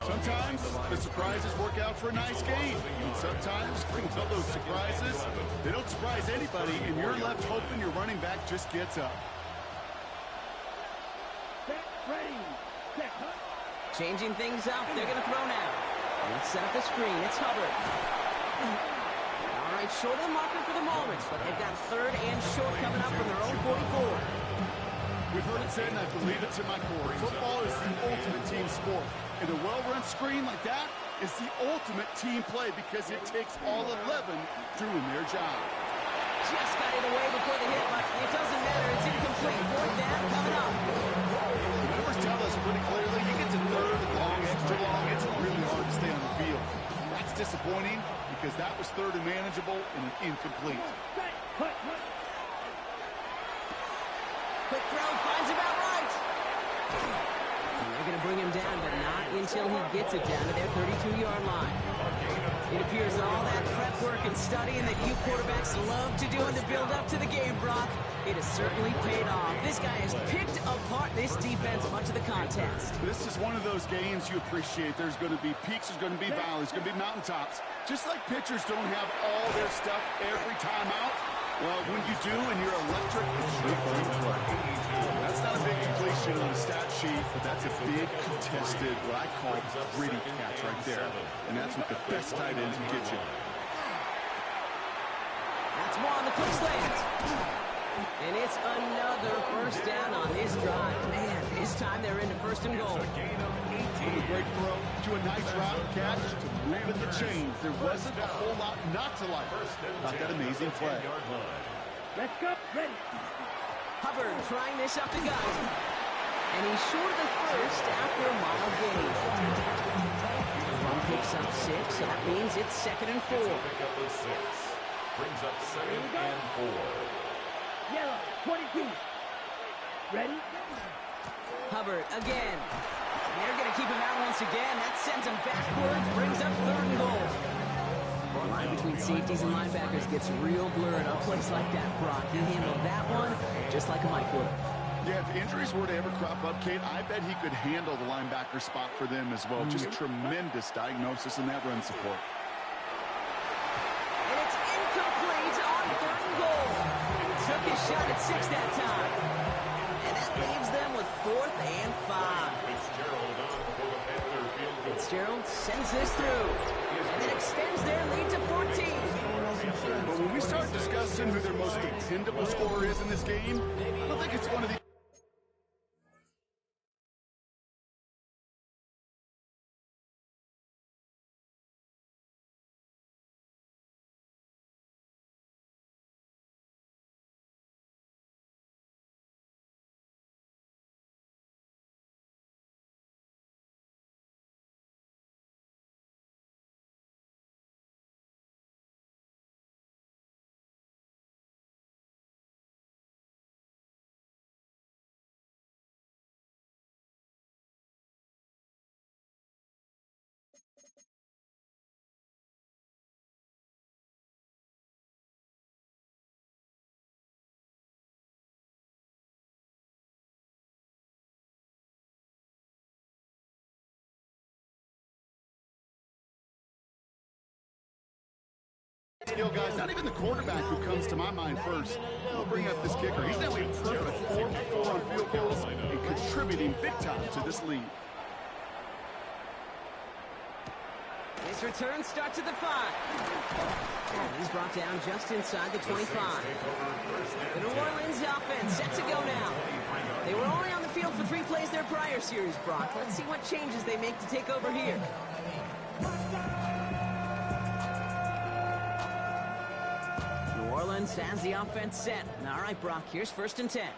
Sometimes the surprises work out for a nice game. And sometimes, well, those surprises, they don't surprise anybody, and you're left hoping your running back just gets up. Changing things up. They're going to throw now. Let's set up the screen. It's Hubbard. All right, short of the marker for the moment, but they've got third and short coming up from their own 44. We've heard it said, and I believe it to my core. Football is the ultimate team sport. And a well-run screen like that is the ultimate team play because it takes all 11 doing their job. Just got it away before the hit, but it doesn't matter. It's incomplete. Fourth down coming up. The numbers tell us pretty clearly, you get to third and long, extra long, it's really hard to stay on the field. That's disappointing because that was third and manageable and an incomplete. Quick throw, finds about right. And they're going to bring him down, but not until he gets it down to their 32-yard line. It appears that all that prep work and studying that you quarterbacks love to do and to build up to the game, Brock, it has certainly paid off. This guy has picked apart this defense much of the contest. This is one of those games you appreciate. There's going to be peaks, there's going to be valleys, there's going to be mountaintops. Just like pitchers don't have all their stuff every time out, well, when you do and you're electric, it's really fun to play. That's not a big completion on a stat sheet, but that's a big contested, what I call gritty catch right there. And that's what the best tight ends will get you. That's more on the quick slant. And it's another first down on this drive. Man, this time they're into first and goal. From a great throw to a nice route catch to moving the chains. There wasn't a whole lot not to like about that amazing play. Let's go. Ready. Hubbard trying this up the gut. And he's short of the first after a mile gain. One picks up 6, so that means it's second and 4. Pick up a 6. Brings up second and 4. Yellow, 22. Ready? Hubbard again. And they're going to keep him out once again. That sends him backwards, brings up third and goal. The line between safeties and linebackers gets real blurred on plays like that, Brock. He handled that one just like a Mike would. Yeah, if injuries were to ever crop up, Kate, I bet he could handle the linebacker spot for them as well. Just tremendous diagnosis in that run support. And it's incomplete on third and goal. Took his shot at 6 that time. And that leaves them with 4th and 5. Fitzgerald sends this through. And it extends their lead to 14. But when we start discussing who their most dependable scorer is in this game, I don't think it's one of the... skill guys, not even the quarterback who comes to my mind first. We'll bring up this kicker. He's now a perfect 4 for 4 on field goals and contributing big time to this lead. This return starts at the 5. And he's brought down just inside the 25. The New Orleans offense set to go now. They were only on the field for 3 plays their prior series, Brock. Let's see what changes they make to take over here. New Orleans has the offense set. All right, Brock, here's 1st and 10.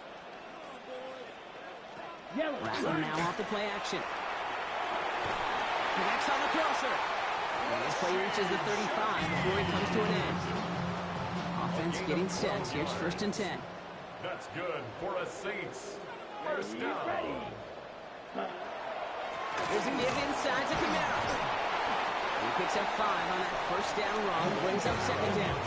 Rattler now off the play action. Connects on the crosser. And this play reaches the 35 before it comes to an end. Offense getting set. Here's 1st and 10. That's good for a Saints. First down. There's a give inside to Camaro. He picks up 5 on that 1st down run. Brings up 2nd down.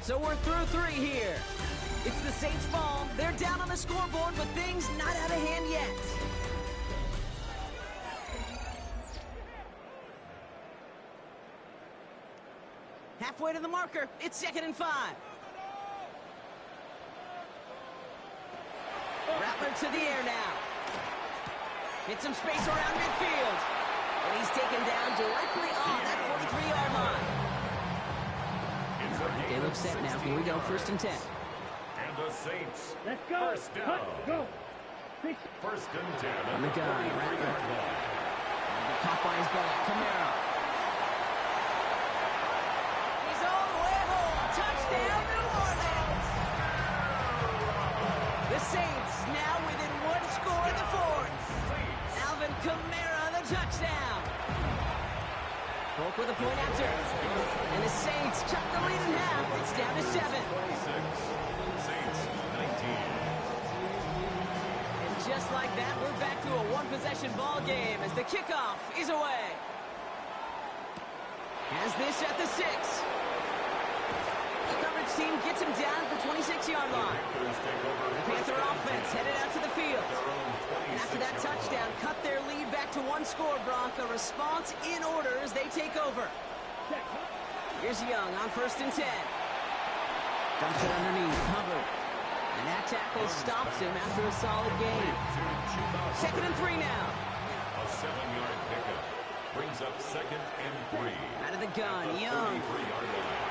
So we're through 3 here. It's the Saints' ball. They're down on the scoreboard, but things not out of hand yet. Halfway to the marker. It's 2nd and 5. Rattler to the air now. Hits some space around midfield. And he's taken down directly on that 43-yard line. They look set now. Here we go, 1st and 10. And the Saints. Let's go. First down. Go. 1st and 10. On the gun, Rattler. Caught by his back, Kamara. He's all the way home. Touchdown, New Orleans. The Saints now within 1 score in the 4th. Alvin Kamara, the touchdown. Polk with a point after. And the Saints cut the lead in half. It's down to 7. 26. Saints 19. And just like that, we're back to a one-possession ball game as the kickoff is away. Has this at the 6. The coverage team gets him down at the 26-yard line. The Panther offense headed out to the field. And after that touchdown, cut their lead back to 1 score, Brock. A response in order as they take over. Here's Young on 1st and 10. Dumps it underneath, Hubbard. And that tackle stops him after a solid gain. 2nd and 3 now. A 7-yard pickup brings up 2nd and 3. Out of the gun, Young. 33-yard line.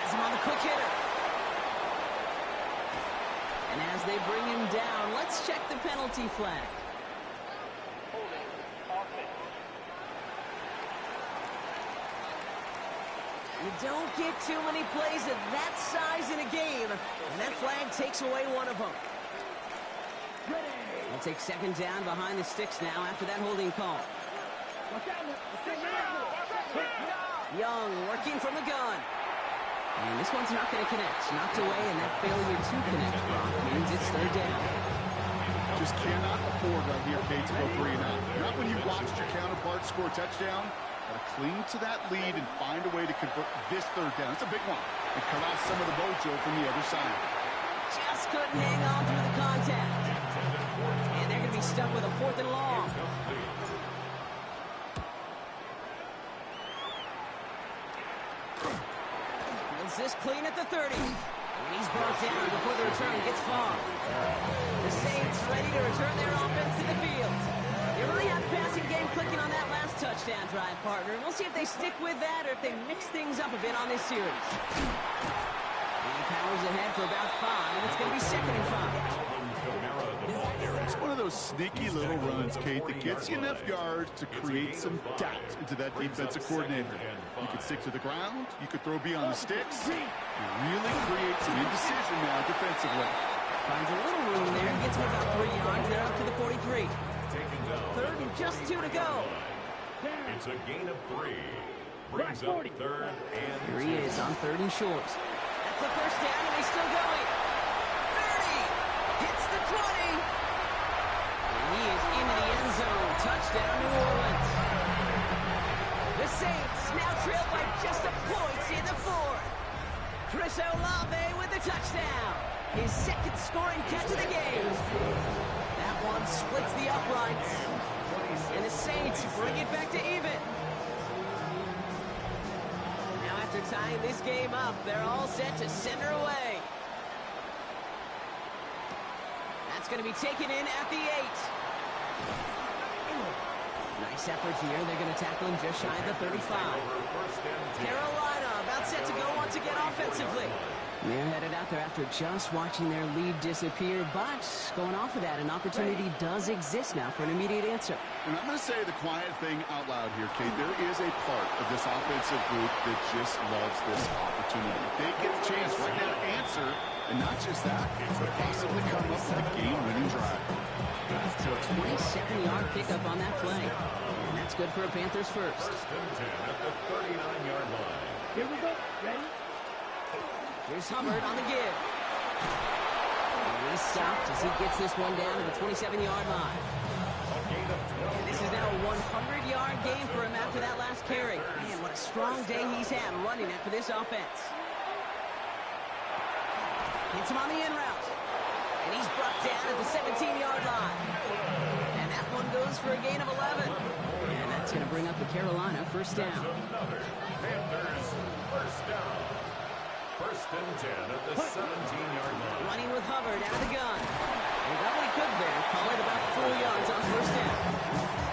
Has him on the quick hitter. And as they bring him down, let's check the penalty flag. You don't get too many plays of that size in a game, and that flag takes away one of them. They'll take 2nd down behind the sticks now after that holding call. Young working from the gun. And this one's not going to connect. Knocked away, and that failure to connect, Brock, means it's 3rd down. Just cannot afford right here, Kate, to go 3 and out. Not when you watched your counterpart score a touchdown. Got to cling to that lead and find a way to convert this 3rd down. It's a big one. And cut off some of the mojo from the other side. Just couldn't hang on through the contact. And they're going to be stuck with a 4th and long. Fields this clean at the 30. And he's brought down before the return gets far. The Saints ready to return their offense to the field. They really have the passing game clicking on that last touchdown drive, partner. We'll see if they stick with that or if they mix things up a bit on this series. And he powers ahead for about 5. It's going to be 2nd and 5. It's one of those sneaky little runs, Kate, that gets you enough yards to create some doubt into that defensive coordinator. You could stick to the ground. You could throw beyond the sticks. You really create some indecision now defensively. Finds a little room there. Gets him about 3 yards. They're up to the 43. 3rd and just 2 to go. It's a gain of 3. Brings up 3rd and Here he is on 3rd and short. That's the 1st down, and he's still going. 30. Hits the 20. And he is into the end zone. Touchdown, New Orleans. The Saints now trail by just a point in the 4th. Chris Olave with the touchdown. His 2nd scoring catch of the game. That one splits the uprights. And the Saints bring it back to even. Now after tying this game up, they're all set to send her away. That's going to be taken in at the 8. Nice effort here. They're going to tackle him just shy of the 35. Carolina about set to go once again offensively. They're headed out there after just watching their lead disappear, but going off of that, an opportunity does exist now for an immediate answer. And I'm going to say the quiet thing out loud here, Kate. There is a part of this offensive group that just loves this opportunity. They get the chance right now to answer, and not just that, but possibly come up with a game-winning drive. So a 27-yard pickup on that play. And that's good for a Panthers first. 1st and 10 at the 39-yard line. Here we go. Ready? Here's Hubbard on the give. And he's stopped as he gets this one down to the 27-yard line. And this is now a 100-yard game for him after that last carry. Man, what a strong day he's had running it for this offense. Hits him on the in route. And he's brought down at the 17-yard line. And that one goes for a gain of 11. And that's going to bring up the Carolina first down. Panthers first down. First and 10 at the 17-yard line. Running with Hubbard out of the gun. He got what he could there. Call it about 4 yards on first down.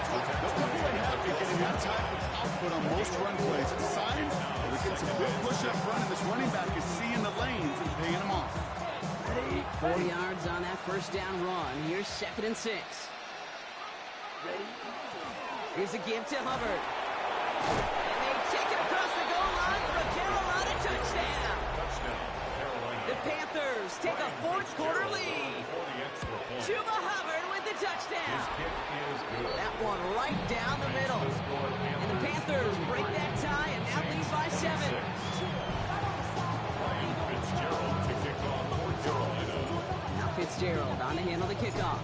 They'll probably have to get that type of output on most run plays. It's a sign that we're getting some good push up front, and this running back is seeing the lanes and paying them off. 4 yards on that first down run. Here's 2nd and 6. Here's a give to Hubbard. And they take it across the goal line for a Carolina touchdown. The Panthers take a fourth-quarter lead. Chuba Hubbard with the touchdown. That one right down the middle. And the Panthers break that tie and now lead by 7. Now Fitzgerald on to handle the kickoff.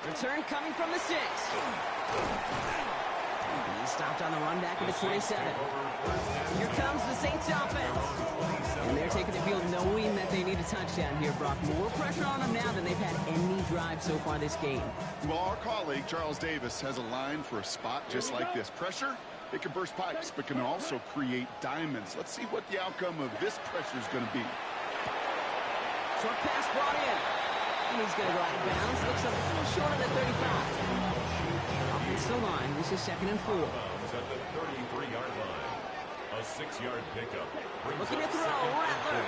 Return coming from the 6. He's stopped on the run back at the 27. Here comes the Saints offense. And they're taking the field knowing that they need a touchdown here, Brock. More pressure on them now than they've had any drive so far this game. Well, our colleague, Charles Davis, has a line for a spot just like this. Pressure, it can burst pipes, but can also create diamonds. Let's see what the outcome of this pressure is going to be. Short pass brought in. And he's going to go out of bounds. Looks a little short of the 35. Offensive line. This is 2nd and 4. At the 33-yard line. A 6-yard pickup. Looking to throw. Rattler.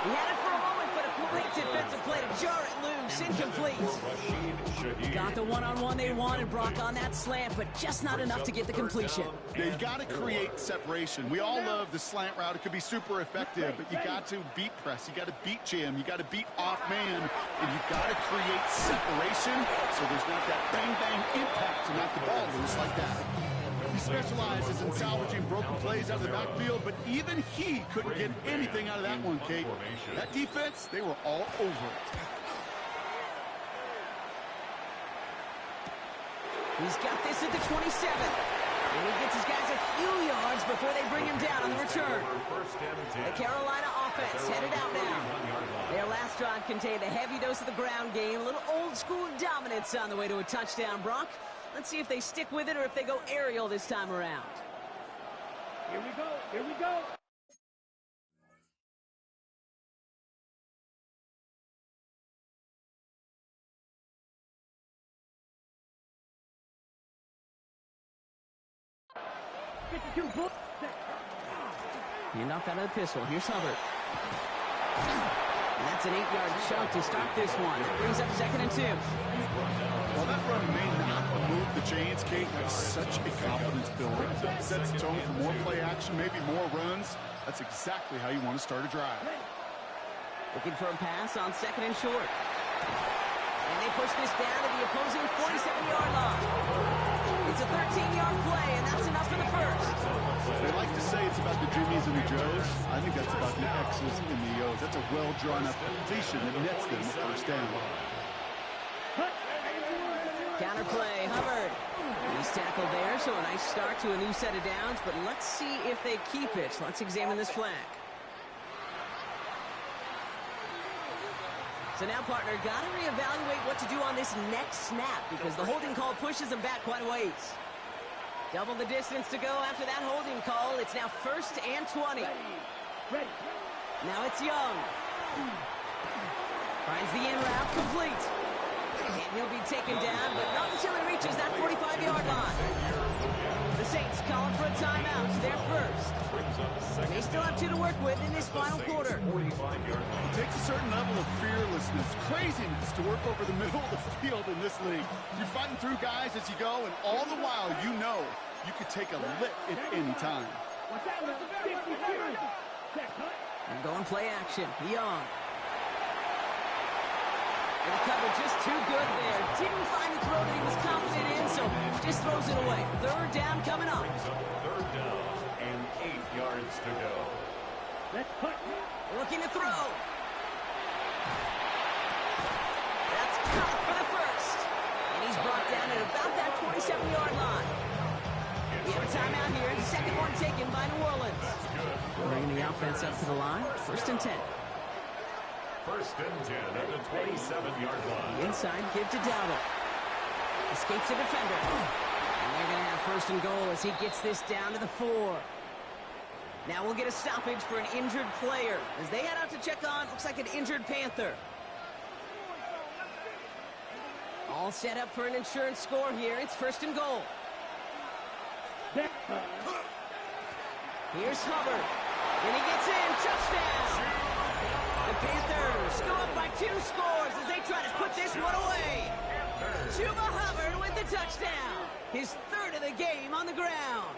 He had it for a moment, but a great defensive play to jar it loose. Incomplete. Got the one-on-one they wanted, Brock, on that slant, but just not enough to get the completion. Yeah, you got to create separation. We all love the slant route. It could be super effective, but you got to beat press. You got to beat jam. You got to beat off man, and you got to create separation so there's not that bang-bang impact to knock the ball loose like that. He specializes in salvaging broken plays out of the backfield, but even he couldn't get anything out of that one, Kate. That defense, they were all over it. He's got this at the 27. And he gets his guys a few yards before they bring him down on the return. The Carolina offense headed out now. Their last drive contained a heavy dose of the ground game, a little old-school dominance on the way to a touchdown, Brock. Let's see if they stick with it or if they go aerial this time around. Here we go. Here we go. Hand off out of the pistol. Here's Hubbard. And that's an 8-yard chunk to start this one. That brings up 2nd and 2. While that run may not move the chains, Kate, that's such a confidence builder. It sets the tone for more play action, maybe more runs. That's exactly how you want to start a drive. Looking for a pass on 2nd and short. And they push this down to the opposing 47-yard line. It's a 13-yard play, and that's enough for the first. They like to say it's about the Jimmies and the Joes. I think that's about the X's and the O's. That's a well-drawn-up completion that nets them the first down. Counter play, Hubbard. He's tackled there, so a nice start to a new set of downs, but let's see if they keep it. Let's examine this flag. So now, partner, got to reevaluate what to do on this next snap because the holding call pushes them back quite a ways. Double the distance to go after that holding call. It's now 1st and 20. Ready. Now it's Young. Finds the in route complete. And he'll be taken down, but not until he reaches that 45-yard line. The Saints calling for a timeout. They're first. They still have 2 to work with in this final quarter. It takes a certain level of fearlessness, craziness to work over the middle of the field in this league. You're fighting through guys as you go, and all the while you know you could take a lick at any time. And going play action. Young. And the cover just too good there. Didn't find the throw that he was confident in, so just throws it away. 3rd down coming up. 3rd down and 8 yards to go. Let's cut. Looking to throw. That's caught for the first. And he's brought down at about that 27-yard line. We have a timeout here. Second one taken by New Orleans. Bringing the offense up to the line. 1st and 10. 1st and 10 at the 27-yard line. Inside, give to Dowdle. Escapes the defender. And they're going to have 1st and goal as he gets this down to the 4. Now we'll get a stoppage for an injured player as they head out to check on, looks like an injured Panther. All set up for an insurance score here. It's 1st and goal. Here's Hubbard. And he gets in. Touchdown. The Panthers go up by 2 scores as they try to put this one away. Chuba Hubbard with the touchdown. His 3rd of the game on the ground.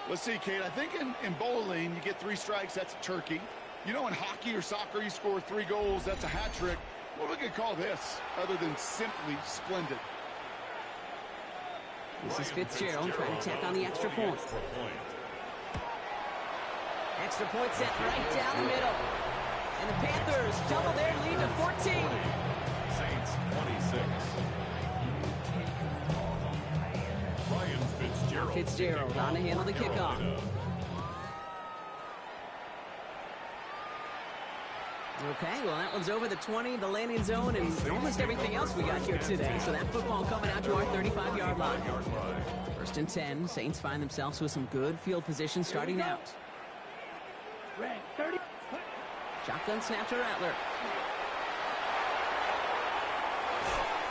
Let's see, Kate. I think in bowling, you get 3 strikes, that's a turkey. You know, in hockey or soccer, you score 3 goals, that's a hat trick. What are we going to call this other than simply splendid? This is Fitzgerald trying to tack on the extra point. Extra point set right down the middle. And the Panthers double their lead to 14. Saints 26. Ryan Fitzgerald on to handle the kickoff. Okay, well, that one's over the 20, the landing zone, and almost everything else we got here today. So that football coming out to our 35-yard line. 1st and 10. Saints find themselves with some good field position starting out. Shotgun snap to Rattler.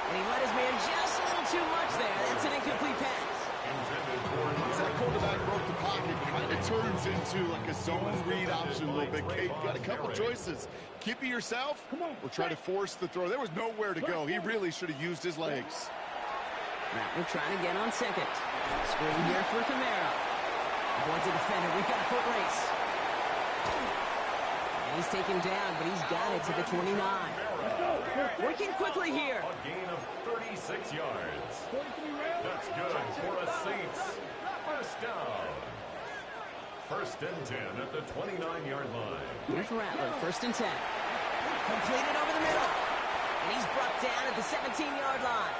And he let his man just a little too much there. That's an incomplete pass. Once that quarterback broke the pocket, it kind of turns into like a zone read option a little bit. Kate, you got a couple choices. Keep it yourself or try to force the throw. There was nowhere to go. He really should have used his legs. Rattler trying again on 2nd. Screen here for Kamara. Avoids a defender. We've got a foot race. And he's taken down, but he's got it to the 29. Working quickly here. A gain of 36 yards. That's good for a Saints 1st down. 1st and 10 at the 29-yard line. Here's Rattler, 1st and 10. Completed over the middle. And he's brought down at the 17-yard line.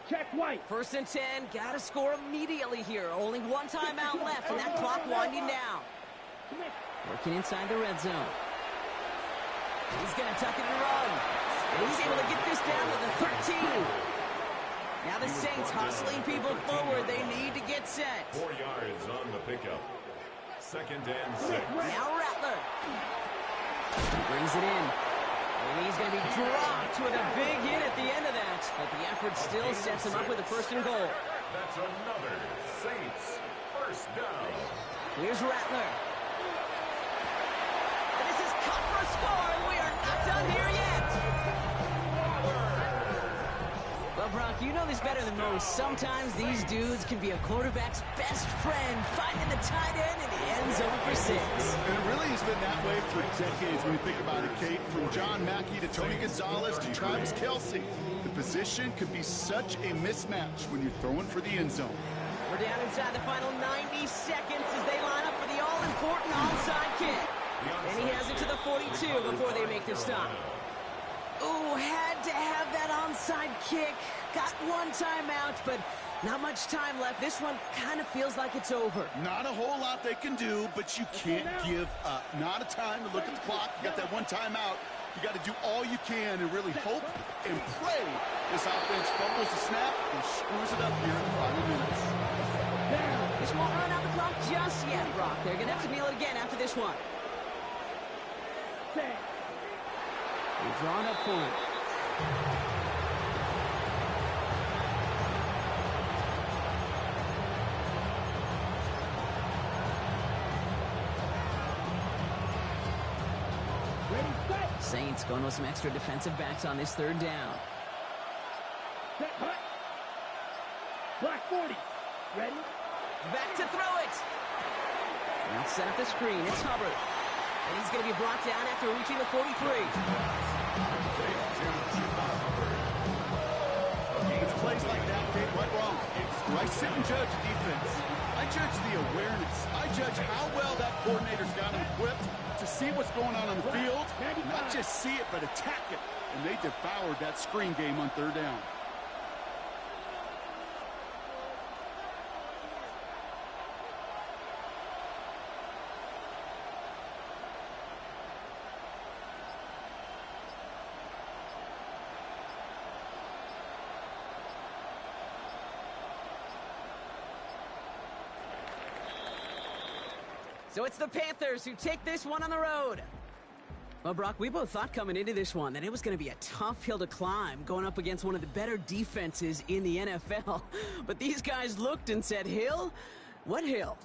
Check White. 1st and 10. Got to score immediately here. Only 1 timeout left, and that clock winding down. Working inside the red zone. He's going to tuck it and run. And he's able to get this down to the 13. Now the Saints hustling people forward. They need to get set. 4 yards on the pickup. 2nd and 6. Now Rattler. He brings it in. And he's going to be dropped with a big hit at the end of that. But the effort still sets him up with a 1st and goal. That's another Saints 1st down. Here's Rattler. And this is cut for a score, and we are not done here yet. Well, Brock, you know this better than most. Sometimes these dudes can be a quarterback's best friend, finding the tight end in the end zone for 6. And it really has been that way for decades when you think about it, Kate. From John Mackey to Tony Gonzalez to Travis Kelce. The position could be such a mismatch when you're throwing for the end zone. We're down inside the final 90 seconds as they line up for the all-important onside kick. And he has it to the 42 before they make the stop. Ooh, had to have that onside kick. Got 1 timeout, but not much time left. This one kind of feels like it's over. Not a whole lot they can do, but you can't give up. Not a time to look at the clock. You got that 1 timeout. You got to do all you can and really hope and pray this offense fumbles the snap and screws it up here in the final minutes. This won't run out the clock just yet, Brock. They're going to have to kneel it again after this one. They're drawn up for it. Saints going with some extra defensive backs on this 3rd down. Black 40. Ready? Back to throw it. Now set up the screen. It's Hubbard. And he's going to be brought down after reaching the 43. It's plays like that, Kate, went wrong. I sit and judge defense. I judge the awareness. I judge how well that coordinator's got him equipped to see what's going on the field. Not just see it, but attack it. And they devoured that screen game on third down. So it's the Panthers who take this one on the road. Well, Brock, we both thought coming into this one that it was going to be a tough hill to climb going up against one of the better defenses in the NFL. But these guys looked and said, hill? What hill?